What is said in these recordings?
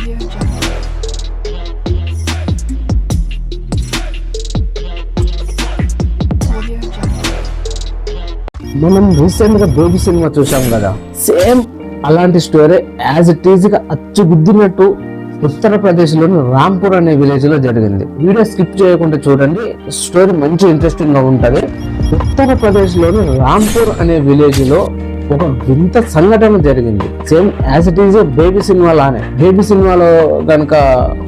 మనం రీసెంట్ గా baby cinema చూసాం కదా, సేమ్ అలాంటి స్టోరీ యాజ్ ఇట్ ఈజ్ గా అచ్చుగుద్దినట్టు ఉత్తరప్రదేశ్ లోని రాంపూర్ అనే విలేజ్ లో జరిగింది. వీడియో స్కిప్ చేయకుండా చూడండి, స్టోరీ మంచి ఇంట్రెస్టింగ్ గా ఉంటది. ఉత్తరప్రదేశ్ లోని రాంపూర్ అనే విలేజ్ లో ఒక వింత సంఘటన జరిగింది. Same as it is baby cinema లానే. బేబీ సినిమాలో గనక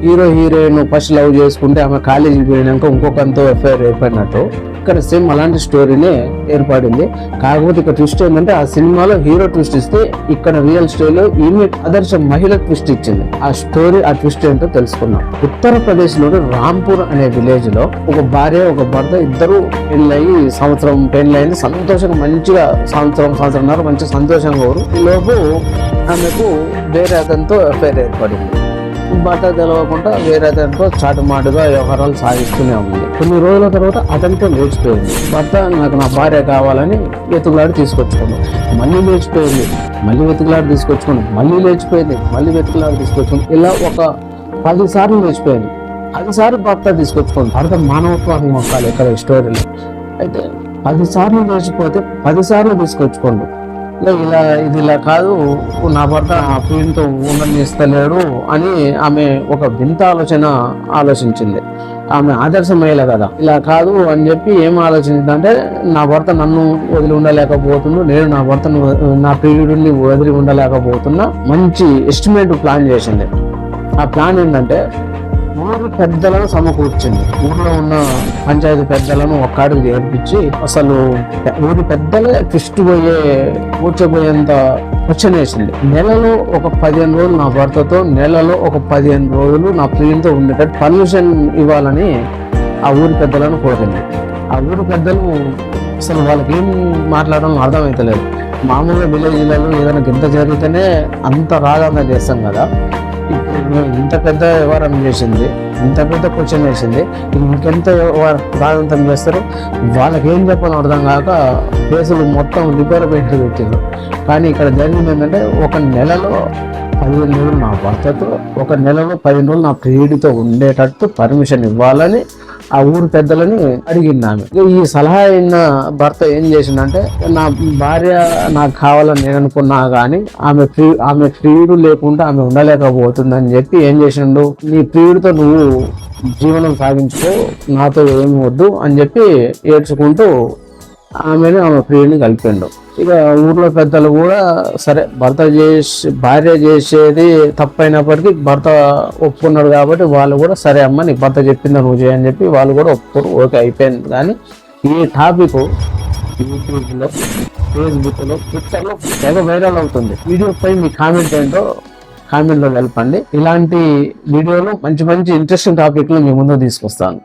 హీరో హీరోయిన్ ఫస్ట్ లవ్ చేసుకుంటే ఆమె కాలేజీకి పోయినాక ఇంకొకరితో ఎఫ్ఐఆర్ అయిపోయినట్టు ఇక్కడ సేమ్ అలాంటి స్టోరీనే ఏర్పడింది. కాకపోతే ఇక్కడ ట్విస్ట్ ఏంటంటే, ఆ సినిమాలో హీరో ట్విస్ట్ ఇస్తే ఇక్కడ రియల్ స్టోరీలో ఈమె ఆదర్శ మహిళ ట్విస్ట్ ఇచ్చింది. ఆ స్టోరీ ఆ ట్విస్ట్ ఏంటో తెలుసుకున్నాం. ఉత్తరప్రదేశ్ లోని రాంపూర్ అనే విలేజ్ లో ఒక భార్య ఒక భర్త ఇద్దరు పెళ్ళయి సంవత్సరం పెళ్ళయింది. సంతోషంగా మంచిగా సంవత్సరంన్నర మంచి సంతోషంగా ఊరు. ఈ లోపు ఆమెకు వేరే అతనితో ఎఫ్ఐఆర్ ఏర్పడింది. భర్త తెలవకుండా వేరే అతనితో చాటుమాటుగా వ్యవహారాలు సాగిస్తూనే ఉంది. కొన్ని రోజుల తర్వాత అతనితో లేచిపోయింది. భర్త నాకు నా భార్య కావాలని వెతుకులాడి తీసుకొచ్చుకున్నాం. మళ్ళీ లేచిపోయింది, మళ్ళీ వెతుకులాడి తీసుకొచ్చుకున్నాం. మళ్ళీ లేచిపోయింది, మళ్ళీ వెతుకులాడి తీసుకొచ్చుకున్నాం. ఇలా ఒక 10 సార్లు లేచిపోయింది. 10 సార్లు భర్త తీసుకొచ్చుకోండి. భర్త మానవత్వాన్ని మొక్కాలి ఇక్కడ ఈ స్టోరీలో. అయితే 10 సార్లు లేచిపోతే 10 సార్లు తీసుకొచ్చుకోండి. ఇది ఇలా కాదు, నా భర్త ఆ ప్రియునితో ఉండనిస్తలేడు అని ఆమె ఒక వింత ఆలోచించింది. ఆమె ఆదర్శ మహిళ కదా, ఇలా కాదు అని చెప్పి ఏం ఆలోచించిందంటే, నా భర్త నన్ను వదిలి ఉండలేకపోతున్నా, నేను నా భర్తను నా ప్రియుడిని వదిలి ఉండలేకపోతున్నా. మంచి ఎస్టిమేట్ ప్లాన్ చేసింది. ఆ ప్లాన్ ఏంటంటే, ఊరు పెద్దలను సమకూర్చింది. ఊర్లో ఉన్న పంచాయతీ పెద్దలను ఒక్కడికి చేర్పించి అసలు ఊరి పెద్దలే కూర్చోబోయేంత వచ్చనేసింది. నెలలో ఒక 15 రోజులు నా భర్తతో, నెలలో ఒక 15 రోజులు నా ప్రియులతో ఉండేటట్టు పర్మిషన్ ఇవ్వాలని ఆ ఊరి పెద్దలను కోరింది. ఆ ఊరి పెద్దలు అసలు వాళ్ళకి ఏం మాట్లాడడం అర్థమవుతలేదు. మామూలుగా విలేజ్లలో ఏదైనా గింత జరిగితేనే అంత రాజంగా చేస్తాం కదా, ఇప్పుడు ఇంత పెద్ద వ్యవహారం చేసింది, ఇంత పెద్ద క్వశ్చన్ వేసింది, ఇంకెంత రాజంతం చేస్తారు. వాళ్ళకి ఏం చెప్పాలో అర్థం కాక కేసులు మొత్తం రిపేర్ పెట్టారు. కానీ ఇక్కడ జరిగింది ఏంటంటే, ఒక నెలలో 15 రోజులు నా భర్తతో, ఒక నెలలో 15 రోజులు నా ప్రియుడితో ఉండేటట్టు పర్మిషన్ ఇవ్వాలని ఆ ఊరు పెద్దలని అడిగింది. ఈ సలహా అయిన భర్త ఏం చేసిందంటే, నా భార్య నాకు కావాలని నేను అనుకున్నా కానీ ఆమె ప్రియుడు లేకుండా ఆమె ఉండలేకపోతుందని చెప్పి ఏం చేసిండు, నీ ప్రియుడితో నువ్వు జీవనం సాగించుకో, నాతో ఏమి వద్దు అని చెప్పి ఏడ్చుకుంటూ ఆమె ప్రియుడిని కలిపిండు. ఇక ఊర్లో పెద్దలు కూడా సరే, భార్య చేసేది తప్పైనప్పటికీ భర్త ఒప్పుకున్నాడు కాబట్టి వాళ్ళు కూడా సరే అమ్మ నీ భర్త చెప్పిందా నువ్వు చేయని చెప్పి వాళ్ళు కూడా ఒప్పుకోరు. ఓకే అయిపోయింది. కానీ ఈ టాపిక్ యూట్యూబ్లో, ఫేస్బుక్లో, ట్విట్టర్లో తెగ వైరల్ అవుతుంది. వీడియోపై మీ కామెంట్ ఏంటో కామెంట్లో తెలపండి. ఇలాంటి వీడియోలు మంచి ఇంట్రెస్టింగ్ టాపిక్లు మీ ముందు తీసుకొస్తాను.